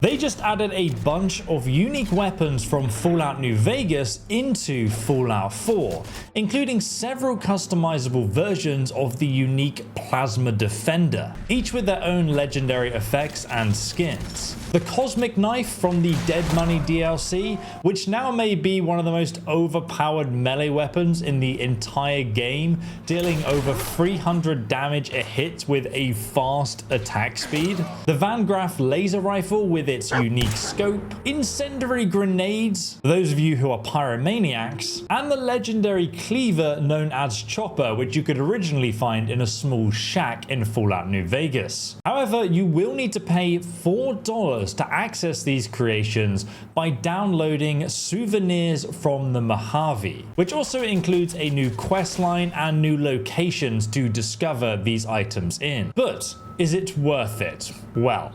They just added a bunch of unique weapons from Fallout New Vegas into Fallout 4, including several customizable versions of the unique Plasma Defender, each with their own legendary effects and skins. The Cosmic Knife from the Dead Money DLC, which now may be one of the most overpowered melee weapons in the entire game, dealing over 300 damage a hit with a fast attack speed. The Van Graff laser rifle with its unique scope, incendiary grenades, for those of you who are pyromaniacs, and the legendary cleaver known as Chopper, which you could originally find in a small shack in Fallout New Vegas. However, you will need to pay $4 to access these creations by downloading souvenirs from the Mojave, which also includes a new quest line and new locations to discover these items in. But is it worth it? Well,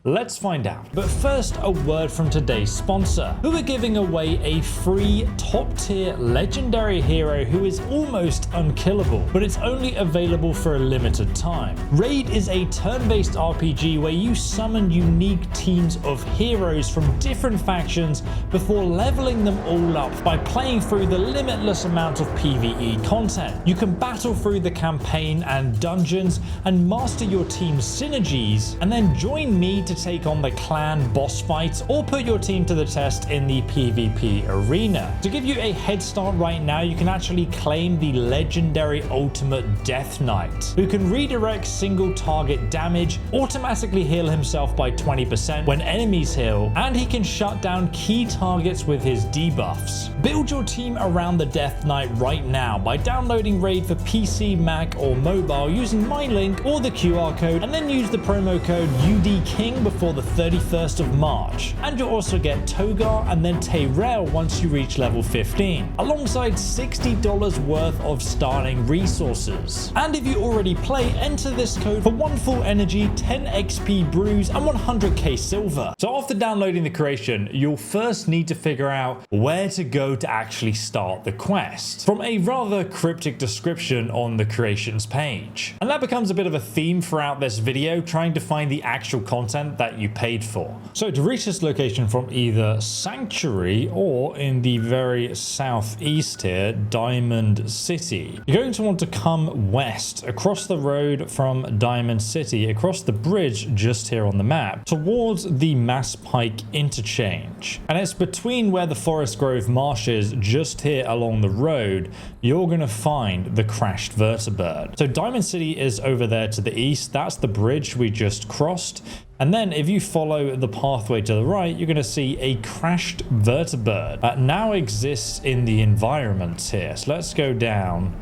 let's find out. But first, a word from today's sponsor, who are giving away a free top-tier legendary hero who is almost unkillable, but it's only available for a limited time. Raid is a turn-based RPG where you summon unique teams of heroes from different factions before leveling them all up by playing through the limitless amount of PvE content. You can battle through the campaign and dungeons and master your team's synergies, and then join me to take on the clan boss fights or put your team to the test in the PvP arena. To give you a head start right now, you can actually claim the legendary ultimate Death Knight, who can redirect single target damage, automatically heal himself by 20% when enemies heal, and he can shut down key targets with his debuffs. Build your team around the Death Knight right now by downloading Raid for PC, Mac, or mobile using my link or the QR code, and then use the promo code UDKING before the 31st of March. And you'll also get Tagoar and then Tayrel once you reach level 15, alongside $60 worth of starting resources. And if you already play, enter this code for 1 full energy, 10 XP brews, and 100k silver. So after downloading the creation, you'll first need to figure out where to go to actually start the quest, from a rather cryptic description on the creations page. And that becomes a bit of a theme throughout this video, trying to find the actual content that you paid for. So to reach this location from either Sanctuary or in the very southeast here, Diamond City, you're going to want to come west across the road from Diamond City, across the bridge just here on the map, towards the Mass Pike interchange. And it's between where the Forest Grove Marsh is, just here along the road, you're going to find the crashed vertibird. So Diamond City is over there to the east. That's the bridge we just crossed. And then if you follow the pathway to the right, you're going to see a crashed vertibird that now exists in the environment here. So let's go down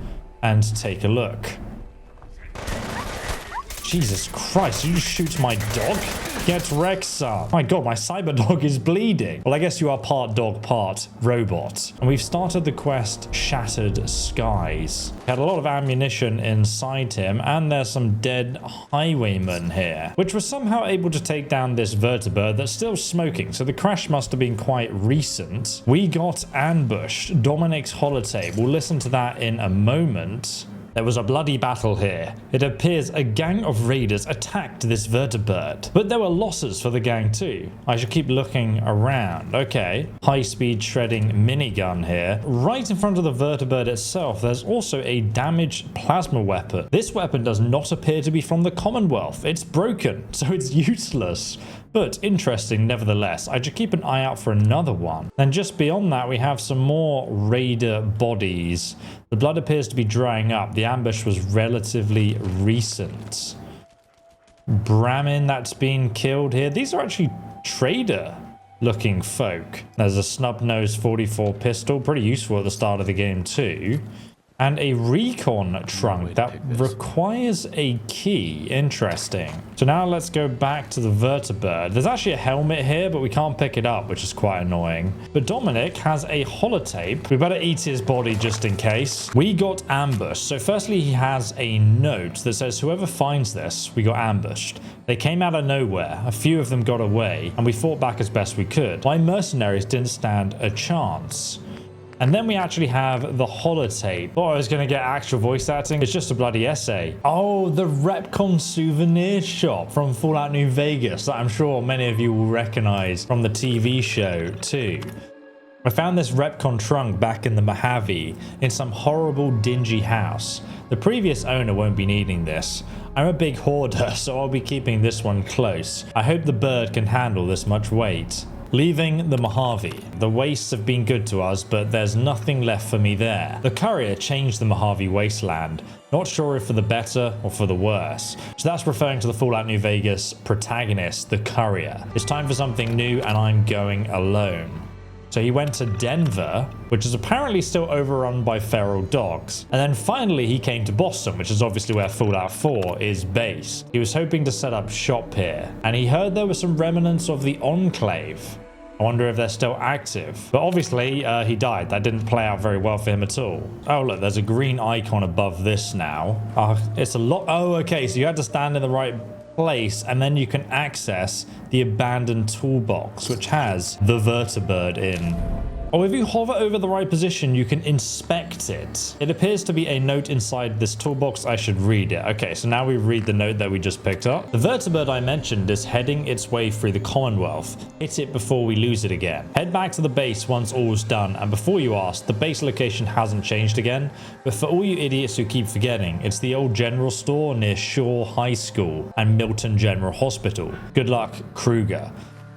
and take a look. Jesus Christ, you just shoot my dog? Get wrecked, son. My god, my cyber dog is bleeding. Well, I guess you are part dog, part robot. And we've started the quest Shattered Skies. He had a lot of ammunition inside him, and there's some dead highwaymen here, which was somehow able to take down this vertibird that's still smoking, so the crash must have been quite recent. We got ambushed. Dominic's holotape. We'll listen to that in a moment. There was a bloody battle here. It appears a gang of raiders attacked this vertibird, but there were losses for the gang too. I should keep looking around. Okay, high-speed shredding minigun here. Right in front of the vertibird itself, there's also a damaged plasma weapon. This weapon does not appear to be from the Commonwealth. It's broken, so it's useless. But interesting nevertheless. I should keep an eye out for another one. And just beyond that, we have some more raider bodies. The blood appears to be drying up. The ambush was relatively recent. Brahmin that's been killed here. These are actually trader looking folk. There's a snub-nosed 44 pistol, pretty useful at the start of the game too. And a Repconn trunk that requires a key. Interesting. So now let's go back to the vertibird. There's actually a helmet here, but we can't pick it up, which is quite annoying. But Dominic has a holotape. We better eat his body just in case. We got ambushed. So firstly, he has a note that says, whoever finds this, we got ambushed. They came out of nowhere. A few of them got away, and we fought back as best we could. My mercenaries didn't stand a chance. And then we actually have the holotape. Thought I was going to get actual voice acting. It's just a bloody essay. Oh, the Repconn souvenir shop from Fallout New Vegas that I'm sure many of you will recognize from the TV show too. I found this Repconn trunk back in the Mojave in some horrible dingy house. The previous owner won't be needing this. I'm a big hoarder, so I'll be keeping this one close. I hope the bird can handle this much weight. Leaving the Mojave. The wastes have been good to us, but there's nothing left for me there. The courier changed the Mojave wasteland. Not sure if for the better or for the worse. So that's referring to the Fallout New Vegas protagonist, the courier. It's time for something new and I'm going alone. So he went to Denver, which is apparently still overrun by feral dogs. And then finally he came to Boston, which is obviously where Fallout 4 is based. He was hoping to set up shop here, and he heard there were some remnants of the Enclave. I wonder if they're still active. But obviously he died. That didn't play out very well for him at all. Oh look, there's a green icon above this now. It's a lot. Oh, okay, so you had to stand in the right place and then you can access the abandoned toolbox, which has the vertibird in. Oh, if you hover over the right position, you can inspect it. It appears to be a note inside this toolbox. I should read it. Okay, so now we read the note that we just picked up. The vertibird I mentioned is heading its way through the Commonwealth. Hit it before we lose it again. Head back to the base once all's done. And before you ask, the base location hasn't changed again. But for all you idiots who keep forgetting, it's the old general store near Shaw High School and Milton General Hospital. Good luck, Kruger.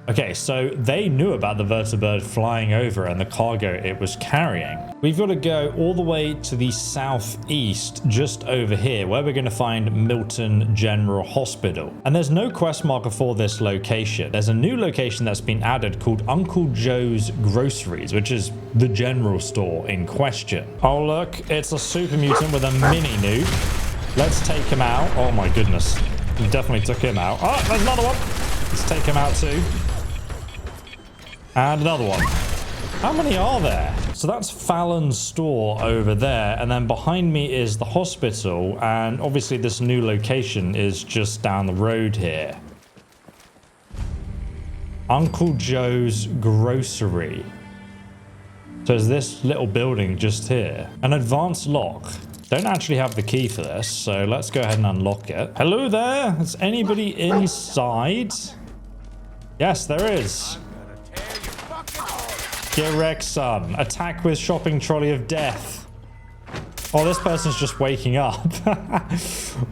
Okay, so they knew about the vertibird flying over and the cargo it was carrying. We've got to go all the way to the southeast, just over here, where we're going to find Milton General Hospital. And there's no quest marker for this location. There's a new location that's been added called Uncle Joe's Groceries, which is the general store in question. Oh, look, it's a super mutant with a mini nuke. Let's take him out. Oh, my goodness. We definitely took him out. Oh, there's another one. Let's take him out too. And another one. How many are there? So that's Fallon's store over there. And then behind me is the hospital. And obviously this new location is just down the road here. Uncle Joe's Grocery. So there's this little building just here. An advanced lock. Don't actually have the key for this. So let's go ahead and unlock it. Hello there. Is anybody inside? Yes, there is. Get wrecked, son. Attack with shopping trolley of death. Oh, this person's just waking up.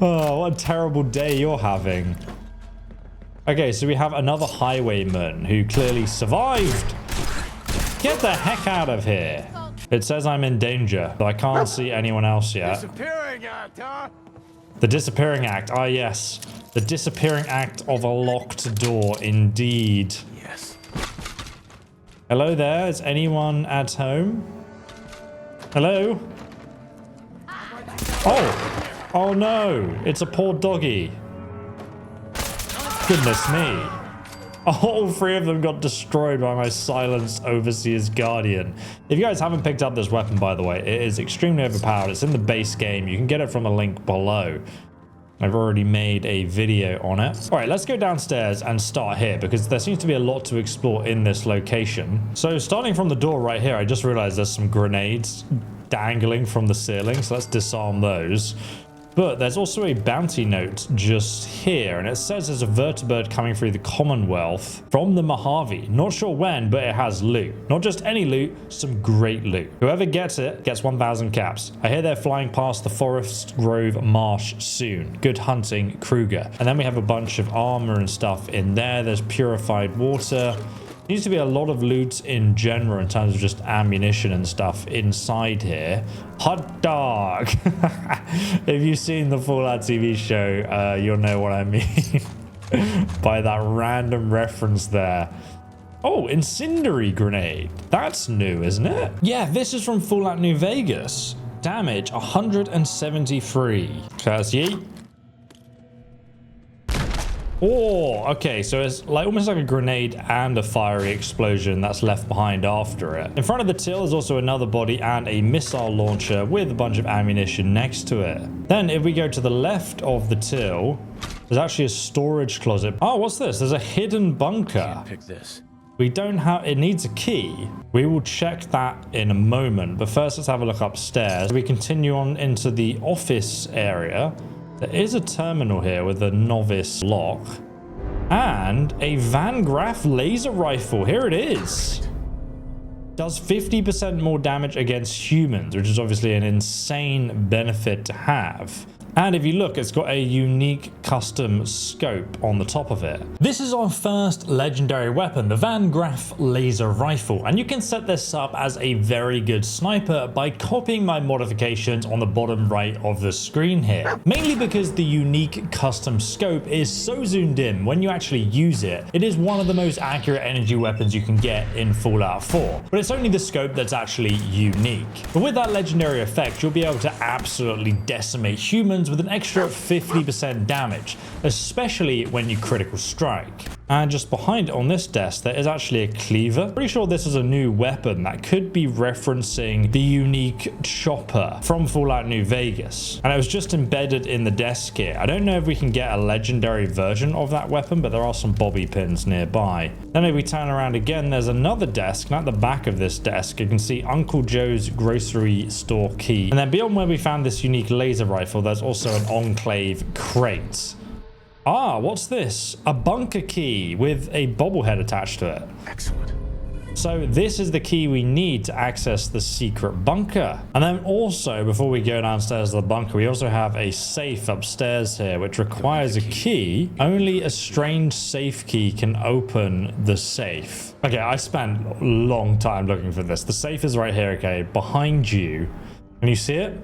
Oh, what a terrible day you're having. Okay, so we have another highwayman who clearly survived. Get the heck out of here. It says I'm in danger, but I can't see anyone else yet. Disappearing act, huh? The disappearing act. Ah, yes. The disappearing act of a locked door, indeed. Yes. Hello there. Is anyone at home? Hello? Oh. Oh no. It's a poor doggy. Goodness me. All three of them got destroyed by my silenced Overseer's Guardian. If you guys haven't picked up this weapon, by the way, it is extremely overpowered. It's in the base game. You can get it from a link below. I've already made a video on it. All right, let's go downstairs and start here because there seems to be a lot to explore in this location. So starting from the door right here, I just realized there's some grenades dangling from the ceiling. So let's disarm those. But there's also a bounty note just here, and it says there's a vertibird coming through the Commonwealth from the Mojave. Not sure when, but it has loot. Not just any loot, some great loot. Whoever gets it gets 1,000 caps. I hear they're flying past the Forest Grove Marsh soon. Good hunting, Kruger. And then we have a bunch of armor and stuff in there. There's purified water. Needs to be a lot of loot in general in terms of just ammunition and stuff inside here. Hot dog! If you've seen the Fallout TV show, you'll know what I mean by that random reference there. Oh, Incendiary Grenade. That's new, isn't it? Yeah, this is from Fallout New Vegas. Damage 173. Curse ye. Oh, okay, so it's like almost like a grenade and a fiery explosion that's left behind after it. In front of the till is also another body and a missile launcher with a bunch of ammunition next to it. Then if we go to the left of the till, there's actually a storage closet. Oh, what's this? There's a hidden bunker. Pick this. We don't have, it needs a key. We will check that in a moment, but first let's have a look upstairs. We continue on into the office area. There is a terminal here with a novice lock and a Van Graff laser rifle. Here it is. Does 50% more damage against humans, which is obviously an insane benefit to have. And if you look, it's got a unique custom scope on the top of it. This is our first legendary weapon, the Van Graff laser rifle. And you can set this up as a very good sniper by copying my modifications on the bottom right of the screen here. Mainly because the unique custom scope is so zoomed in when you actually use it. It is one of the most accurate energy weapons you can get in Fallout 4. But it's only the scope that's actually unique. But with that legendary effect, you'll be able to absolutely decimate humans with an extra 50% damage, especially when you critical strike. And just behind it on this desk, there is actually a cleaver. Pretty sure this is a new weapon that could be referencing the unique chopper from Fallout New Vegas. And it was just embedded in the desk here. I don't know if we can get a legendary version of that weapon, but there are some bobby pins nearby. Then if we turn around again, there's another desk. And at the back of this desk, you can see Uncle Joe's grocery store key. And then beyond where we found this unique laser rifle, there's also an Enclave crate. Ah, what's this? A bunker key with a bobblehead attached to it. Excellent. So this is the key we need to access the secret bunker. And then also, before we go downstairs to the bunker, we also have a safe upstairs here, which requires a key. Only a strange safe key can open the safe. Okay, I spent a long time looking for this. The safe is right here, okay, behind you. Can you see it?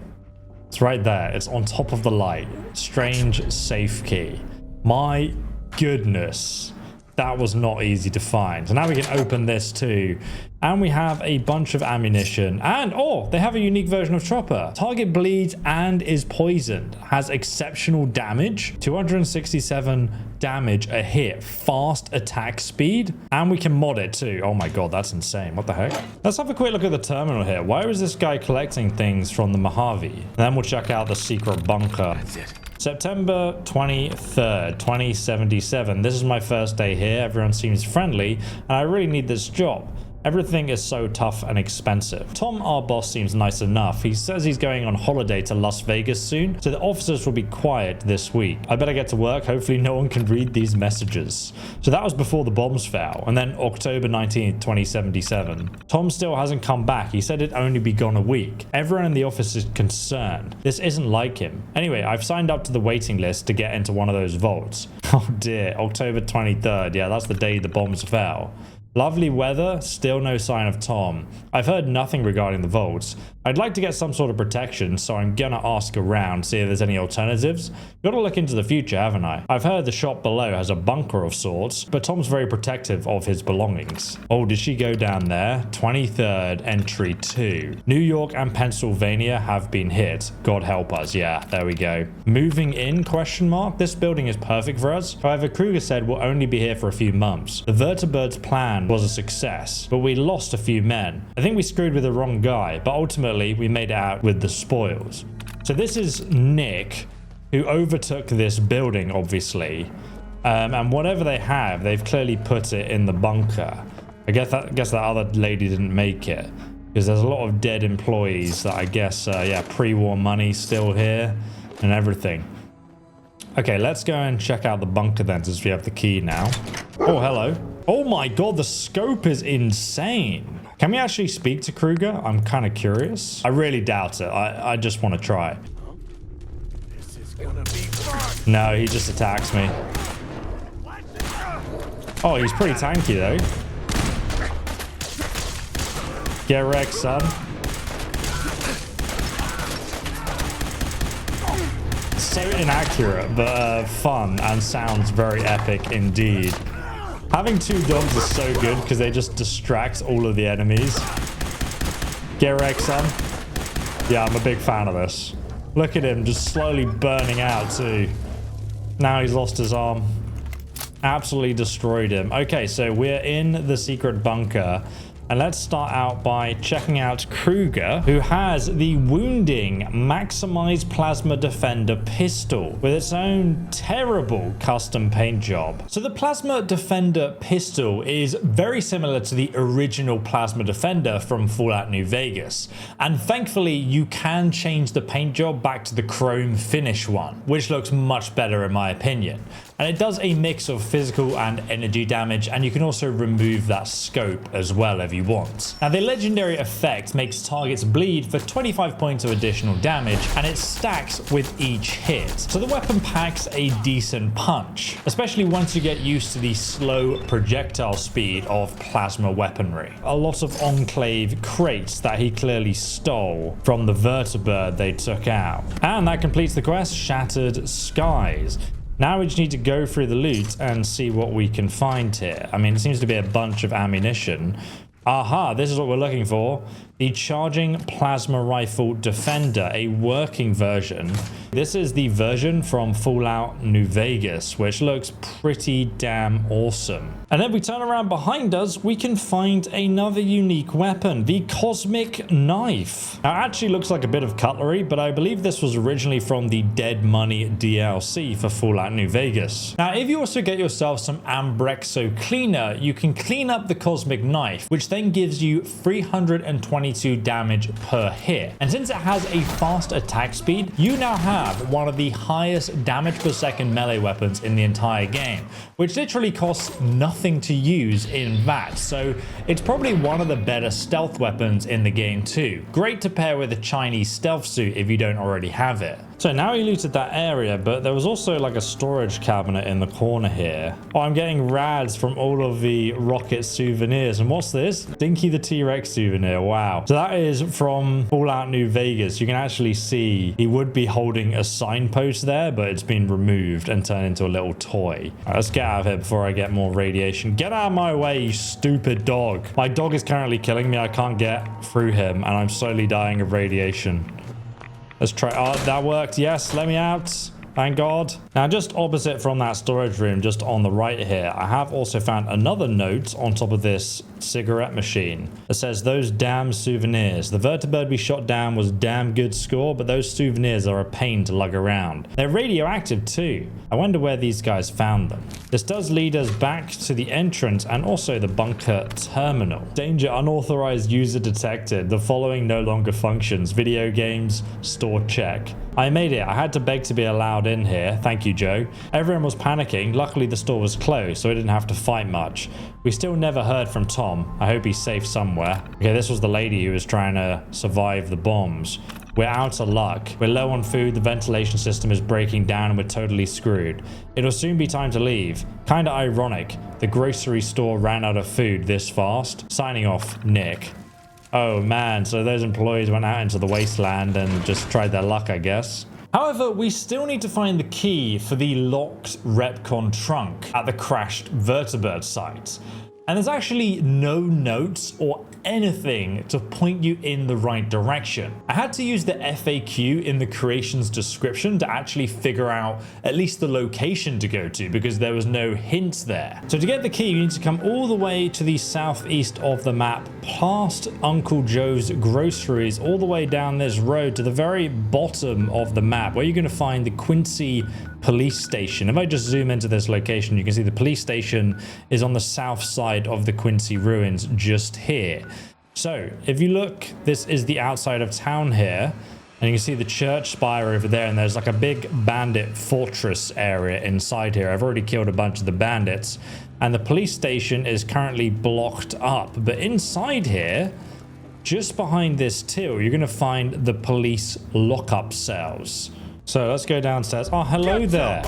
It's right there. It's on top of the light. Strange safe key. My goodness, that was not easy to find. So now we can open this too. And we have a bunch of ammunition. And, oh, they have a unique version of chopper. Target bleeds and is poisoned. Has exceptional damage. 267 damage a hit. Fast attack speed. And we can mod it too. Oh my god, that's insane. What the heck? Let's have a quick look at the terminal here. Why is this guy collecting things from the Mojave? And then we'll check out the secret bunker. That's it. September 23rd, 2077. This is my first day here. Everyone seems friendly, and I really need this job. Everything is so tough and expensive. Tom, our boss, seems nice enough. He says he's going on holiday to Las Vegas soon, so the officers will be quiet this week. I better get to work. Hopefully no one can read these messages. So that was before the bombs fell, and then October 19th, 2077. Tom still hasn't come back. He said it'd only be gone a week. Everyone in the office is concerned. This isn't like him. Anyway, I've signed up to the waiting list to get into one of those vaults. Oh dear, October 23rd. Yeah, that's the day the bombs fell. Lovely weather, still no sign of Tom. I've heard nothing regarding the vaults. I'd like to get some sort of protection, so I'm gonna ask around, see if there's any alternatives. Gotta look into the future, haven't I? I've heard the shop below has a bunker of sorts, but Tom's very protective of his belongings. Oh, did she go down there? 23rd, entry 2. New York and Pennsylvania have been hit. God help us. Yeah, there we go. Moving in, question mark? This building is perfect for us. However, Kruger said we'll only be here for a few months. The Vertibird's plan was a success, but we lost a few men. I think we screwed with the wrong guy, but ultimately we made it out with the spoils. So this is Nick, who overtook this building, obviously. And whatever they have, they've clearly put it in the bunker. I guess that other lady didn't make it, because there's a lot of dead employees that I guess, yeah, pre-war money still here and everything. Okay, let's go and check out the bunker then, since we have the key now. Oh, hello. Oh my god, the scope is insane. Can we actually speak to Kruger? I'm kind of curious. I really doubt it. I just want to try. This is gonna be fun. No, he just attacks me. Oh, he's pretty tanky though. Get wrecked, son. So inaccurate, but fun and sounds very epic indeed. Having two dogs is so good because they just distract all of the enemies. Get wrecked, son. Yeah, I'm a big fan of this. Look at him just slowly burning out too. Now he's lost his arm. Absolutely destroyed him. Okay, so we're in the secret bunker. And let's start out by checking out Kruger, who has the Wounding Maximized Plasma Defender pistol with its own terrible custom paint job. So the Plasma Defender pistol is very similar to the original Plasma Defender from Fallout New Vegas. And thankfully, you can change the paint job back to the chrome finish one, which looks much better in my opinion. And it does a mix of physical and energy damage, and you can also remove that scope as well if you want. Now, the legendary effect makes targets bleed for 25 points of additional damage, and it stacks with each hit. So the weapon packs a decent punch, especially once you get used to the slow projectile speed of plasma weaponry. A lot of Enclave crates that he clearly stole from the vertibird they took out. And that completes the quest, Shattered Skies. Now we just need to go through the loot and see what we can find here. I mean, it seems to be a bunch of ammunition. Aha, this is what we're looking for. The Charging Plasma Rifle Defender, a working version. This is the version from Fallout New Vegas, which looks pretty damn awesome. And then we turn around behind us, we can find another unique weapon, the Cosmic Knife. Now, it actually looks like a bit of cutlery, but I believe this was originally from the Dead Money DLC for Fallout New Vegas. Now, if you also get yourself some Ambrexo Cleaner, you can clean up the Cosmic Knife, which then gives you 322 damage per hit. And since it has a fast attack speed, you now have one of the highest damage per second melee weapons in the entire game, which literally costs nothing to use in that. So it's probably one of the better stealth weapons in the game too. Great to pair with a Chinese stealth suit if you don't already have it. So now we looted that area, but there was also like a storage cabinet in the corner here. Oh, I'm getting rads from all of the rocket souvenirs. And what's this? Dinky the T-Rex souvenir. Wow. So that is from Fallout New Vegas. You can actually see he would be holding a signpost there, but it's been removed and turned into a little toy. All right, let's get out of here before I get more radiation. Get out of my way, you stupid dog. My dog is currently killing me. I can't get through him, and I'm slowly dying of radiation. Let's try. Oh, that worked. Yes, let me out. Thank God. Now, just opposite from that storage room, just on the right here, I have also found another note on top of this cigarette machine. It says, those damn souvenirs. The vertibird we shot down was damn good score, but those souvenirs are a pain to lug around. They're radioactive too. I wonder where these guys found them. This does lead us back to the entrance and also the bunker terminal. Danger, unauthorized user detected. The following no longer functions. Video games, store check. I made it. I had to beg to be allowed in here. Thank you, Joe. Everyone was panicking. Luckily, the store was closed, so I didn't have to fight much. We still never heard from Tom. I hope he's safe somewhere. Okay, this was the lady who was trying to survive the bombs. We're out of luck. We're low on food, the ventilation system is breaking down, and we're totally screwed. It'll soon be time to leave. Kinda ironic. The grocery store ran out of food this fast. Signing off, Nick. Oh man, so those employees went out into the wasteland and just tried their luck, I guess. However, we still need to find the key for the locked Repconn trunk at the crashed vertibird site. And there's actually no notes or anything to point you in the right direction. I had to use the FAQ in the creation's description to actually figure out at least the location to go to, because there was no hint there. So to get the key, you need to come all the way to the southeast of the map, past Uncle Joe's groceries, all the way down this road to the very bottom of the map, where you're going to find the Quincy police station. If I just zoom into this location, you can see the police station is on the south side of the Quincy ruins, just here. So if you look, this is the outside of town here, and you can see the church spire over there, and there's like a big bandit fortress area inside here. I've already killed a bunch of the bandits, and the police station is currently blocked up. But inside here, just behind this till, you're going to find the police lockup cells. So let's go downstairs. Oh, hello there.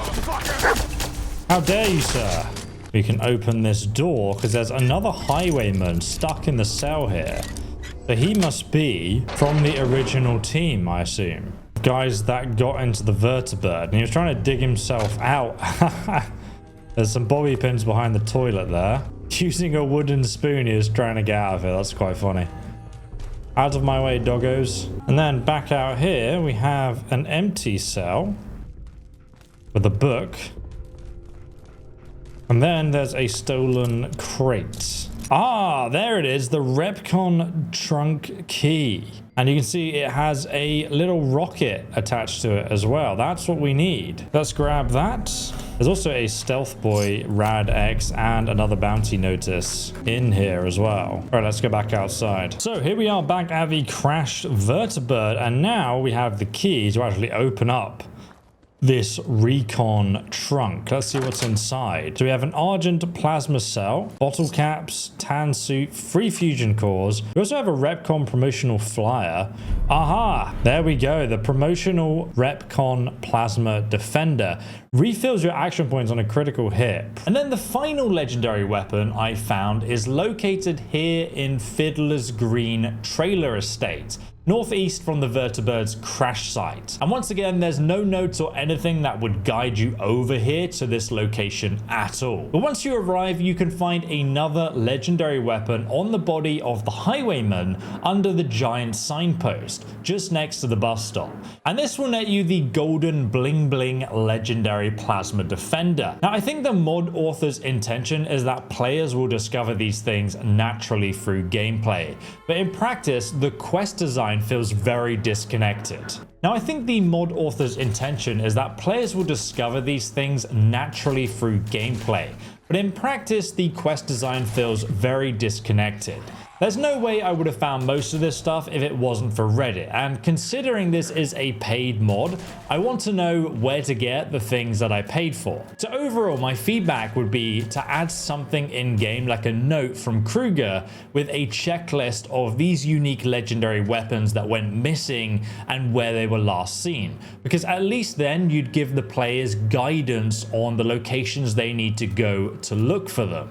How dare you, sir? We can open this door because there's another highwayman stuck in the cell here. So he must be from the original team, I assume. Guys that got into the vertibird, and he was trying to dig himself out. There's some bobby pins behind the toilet there. Using a wooden spoon, he was trying to get out of it. That's quite funny. Out of my way, doggos. And then back out here, we have an empty cell with a book. And then there's a stolen crate. Ah, there it is, the Repconn trunk key. And you can see it has a little rocket attached to it as well. That's what we need. Let's grab that. There's also a Stealth Boy, Rad X, and another bounty notice in here as well. All right, let's go back outside. So here we are back at the crashed vertibird, and now we have the key to actually open up this Repconn trunk. Let's see what's inside. So we have an Argent plasma cell, bottle caps, tan suit, 3 fusion cores. We also have a Repconn promotional flyer. Aha, there we go. The promotional Repconn plasma defender refills your action points on a critical hit. And then the final legendary weapon I found is located here in Fiddler's Green Trailer Estate, northeast from the vertibird's crash site. And once again, there's no notes or anything that would guide you over here to this location at all. But once you arrive, you can find another legendary weapon on the body of the highwayman under the giant signpost, just next to the bus stop. And this will net you the golden bling bling legendary plasma defender. Now, I think the mod author's intention is that players will discover these things naturally through gameplay. But in practice, the quest design feels very disconnected. Now, I think the mod author's intention is that players will discover these things naturally through gameplay, but in practice, the quest design feels very disconnected. There's no way I would have found most of this stuff if it wasn't for Reddit, and considering this is a paid mod, I want to know where to get the things that I paid for. So overall, my feedback would be to add something in-game like a note from Kruger with a checklist of these unique legendary weapons that went missing and where they were last seen, because at least then you'd give the players guidance on the locations they need to go to look for them.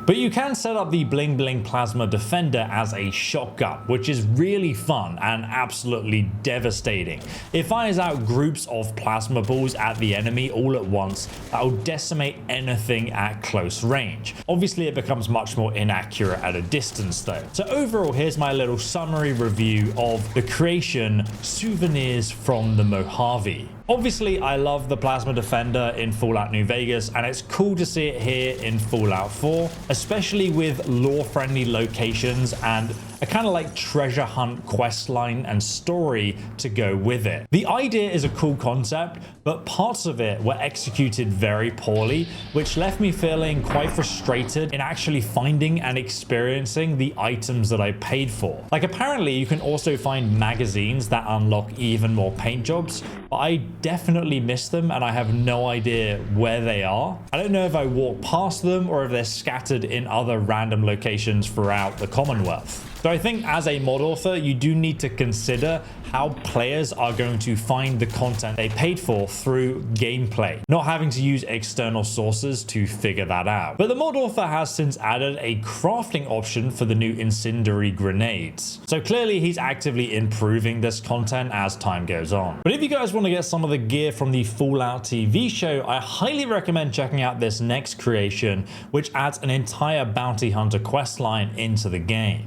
But you can set up the Bling Bling Plasma Defender as a shotgun, which is really fun and absolutely devastating. It fires out groups of plasma balls at the enemy all at once that will decimate anything at close range. Obviously, it becomes much more inaccurate at a distance though. So overall, here's my little summary review of the creation Souvenirs from the Mojave. Obviously, I love the Plasma Defender in Fallout New Vegas, and it's cool to see it here in Fallout 4, especially with lore-friendly locations and a kind of like treasure hunt quest line and story to go with it. The idea is a cool concept, but parts of it were executed very poorly, which left me feeling quite frustrated in actually finding and experiencing the items that I paid for. Like, apparently you can also find magazines that unlock even more paint jobs, but I definitely missed them and I have no idea where they are. I don't know if I walked past them or if they're scattered in other random locations throughout the Commonwealth. So I think as a mod author, you do need to consider how players are going to find the content they paid for through gameplay, not having to use external sources to figure that out. But the mod author has since added a crafting option for the new Incendiary Grenades. So clearly he's actively improving this content as time goes on. But if you guys want to get some of the gear from the Fallout TV show, I highly recommend checking out this next creation, which adds an entire bounty hunter quest line into the game.